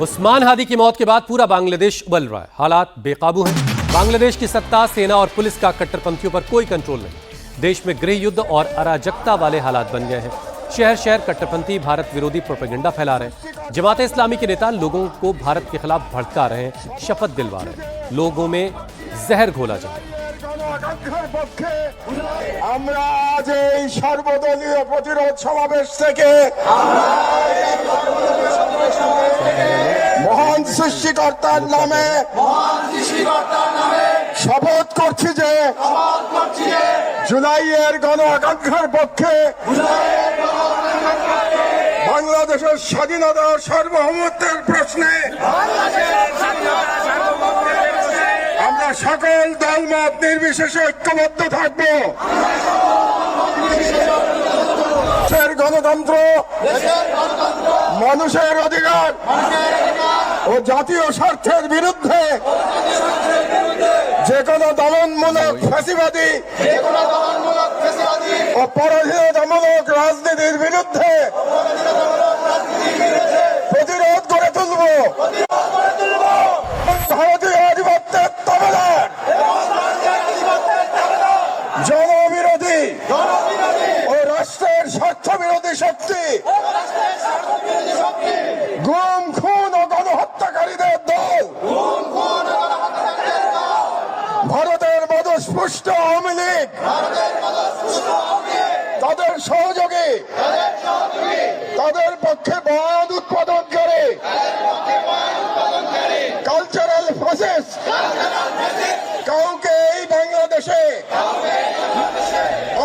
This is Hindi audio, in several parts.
उस्मान हादी की मौत के बाद पूरा बांग्लादेश उबल रहा है। हालात बेकाबू हैं। बांग्लादेश की सत्ता, सेना और पुलिस का कट्टरपंथियों पर कोई कंट्रोल नहीं। देश में गृह युद्ध और अराजकता वाले हालात बन गए हैं। शहर शहर कट्टरपंथी भारत विरोधी प्रोपेगेंडा फैला रहे हैं। जमाते इस्लामी के नेता लोगों को भारत के खिलाफ भड़का रहे हैं, शपथ दिलवा रहे हैं, लोगों में जहर घोला जाए। আমরা আজ এই সর্বদলীয় প্রতিরোধ সমাবেশ থেকে মহান সৃষ্টিকর্তার নামে শপথ করছি যে জুলাইয়ের গণ আকাঙ্ক্ষার পক্ষে বাংলাদেশের স্বাধীনতা ও সার্বভৌমত্বের প্রশ্নে আমরা সকল দলমত নির্বিশেষে ঐক্যবদ্ধ থাকব। দেশের গণতন্ত্র, মানুষের অধিকার ও জাতীয় স্বার্থের বিরুদ্ধে যে কোনো দমনমূলক ফ্যাসিবাদী ও পরাধীনতামূলক রাজনীতির বিরুদ্ধে প্রতিরোধ করে তুলব। ভারতীয় আধিপত্যের তাবেদার জনবিরোধী ও রাষ্ট্রের স্বার্থ বিরোধী শক্তি, গুম খুন ও গণহত্যাকারীদের দল, ভারতের মদস্পুষ্ট আওয়ামী লীগ, তাদের সহযোগী, তাদের পক্ষে বাদ উৎপাদন করে কালচারাল ফ্যাসিস্ট কাউকে এই বাংলাদেশে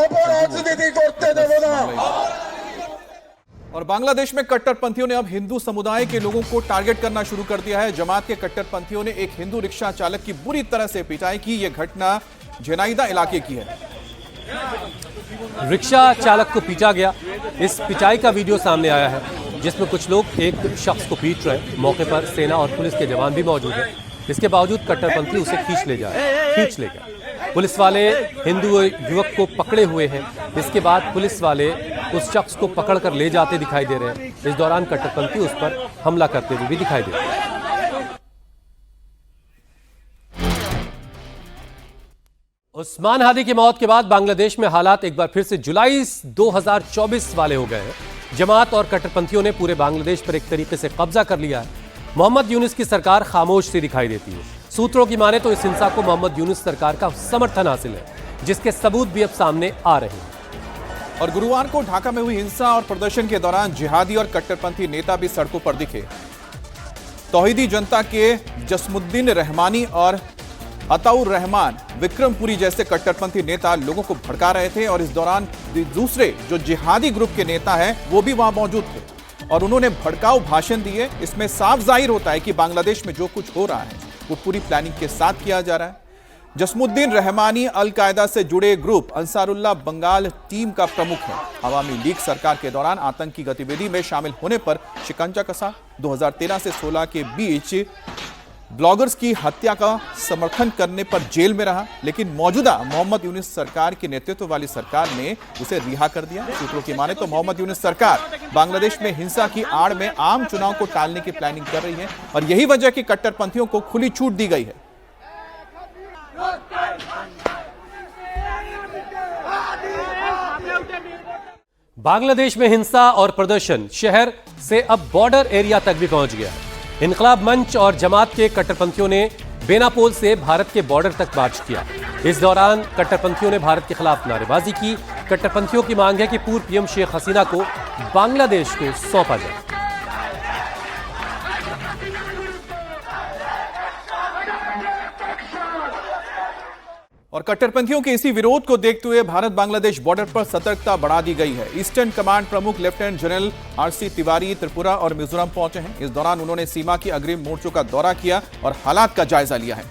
অপরাজনীতি করতে দেব না। और बांग्लादेश में कट्टरपंथियों ने अब हिंदू समुदाय के लोगों को टारगेट करना शुरू कर दिया है। जमात के कट्टरपंथियों ने एक हिंदू रिक्शा चालक की बुरी तरह से पिटाई की। यह घटना झेनाइदा इलाके की है। रिक्शा चालक को पीटा गया। इस पिटाई का वीडियो सामने आया है, जिसमें कुछ लोग एक शख्स को पीट रहे हैं। मौके पर सेना और पुलिस के जवान भी मौजूद हैं। इसके बावजूद कट्टरपंथी उसे खींच ले गए। पुलिस वाले हिंदू युवक को पकड़े हुए हैं। इसके बाद पुलिस वाले उस शख्स को पकड़कर ले जाते दिखाई दे रहे हैं। इस दौरान कट्टरपंथी उस पर हमला करते हुए भी दिखाई दे रहे हैं। उस्मान हादी की मौत के बाद बांग्लादेश में हालात एक बार फिर से जुलाई 2024 वाले हो गए हैं। जमात और कट्टरपंथियों ने पूरे बांग्लादेश पर एक तरीके से कब्जा कर लिया है। मोहम्मद यूनुस की सरकार खामोश सी दिखाई देती है। सूत्रों की माने तो इस हिंसा को मोहम्मद यूनुस सरकार का समर्थन हासिल है, जिसके सबूत भी अब सामने आ रहे हैं। और गुरुवार को ढाका में हुई हिंसा और प्रदर्शन के दौरान जिहादी और कट्टरपंथी नेता भी सड़कों पर दिखे। तौहीदी जनता के जसमुद्दीन रहमानी और अताउर रहमान विक्रमपुरी जैसे कट्टरपंथी नेता लोगों को भड़का रहे थे। और इस दौरान दूसरे जो जिहादी ग्रुप के नेता हैं वो भी वहां मौजूद थे और उन्होंने भड़काऊ भाषण दिए। इसमें साफ जाहिर होता है कि बांग्लादेश में जो कुछ हो रहा है वो पूरी प्लानिंग के साथ किया जा रहा है। जसमुद्दीन रहमानी अल कायदा से जुड़े ग्रुप अंसारुल्लाह बंगाल टीम का प्रमुख है। अवामी लीग सरकार के दौरान आतंकी गतिविधि में शामिल होने पर शिकंजा कसा। 2013 से 16 के बीच ब्लॉगर्स की हत्या का समर्थन करने पर जेल में रहा, लेकिन मौजूदा मोहम्मद यूनुस सरकार के नेतृत्व वाली सरकार ने उसे रिहा कर दिया। सूत्रों की माने तो मोहम्मद यूनुस सरकार बांग्लादेश में हिंसा की आड़ में आम चुनाव को टालने की प्लानिंग कर रही है और यही वजह कि कट्टरपंथियों को खुली छूट दी गई है। बांग्लादेश में हिंसा और प्रदर्शन शहर से अब बॉर्डर एरिया तक भी पहुंच गया है। इनकलाब मंच और जमात के कट्टरपंथियों ने बेनापोल से भारत के बॉर्डर तक मार्च किया। इस दौरान कट्टरपंथियों ने भारत के खिलाफ नारेबाजी की। कट्टरपंथियों की मांग है कि पूर्व पीएम शेख हसीना को बांग्लादेश को सौंपा जाए। और कट्टरपंथियों के इसी विरोध को देखते हुए भारत बांग्लादेश बॉर्डर पर सतर्कता बढ़ा दी गई है। ईस्टर्न कमांड प्रमुख lieutenant general RC Tiwari Tripura और मिजोरम पहुंचे हैं। इस दौरान उन्होंने सीमा की अग्रिम मोर्चों का दौरा किया और हालात का जायजा लिया है।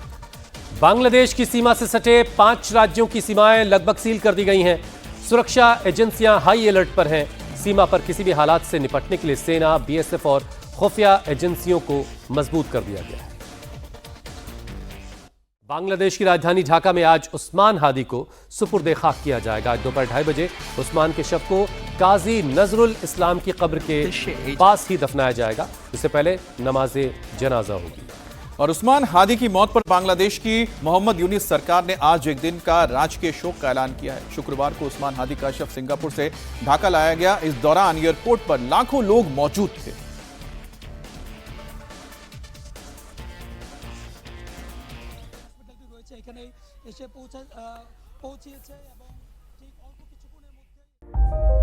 बांग्लादेश की सीमा से सटे 5 राज्यों की सीमाएं लगभग सील कर दी गई हैं। सुरक्षा एजेंसियां हाई अलर्ट पर हैं। सीमा पर किसी भी हालात से निपटने के लिए सेना, बीएसएफ और खुफिया एजेंसियों को मजबूत कर दिया गया है। बांग्लादेश की राजधानी ढाका में आज उस्मान हादी को सुपुर्द-ए-खाक किया जाएगा। आज दोपहर 2:30 बजे उस्मान के शव को काजी नजरुल इस्लाम की कब्र के पास ही दफनाया जाएगा। इससे पहले नमाज जनाजा होगी। और उस्मान हादी की मौत पर बांग्लादेश की मोहम्मद यूनिस सरकार ने आज एक दिन का राजकीय शोक का ऐलान किया है। शुक्रवार को उस्मान हादी का शव सिंगापुर से ढाका लाया गया। इस दौरान एयरपोर्ट पर लाखों लोग मौजूद थे। এসে পৌঁছিয়েছে এবং ঠিক অল্প কিছুক্ষণের মধ্যে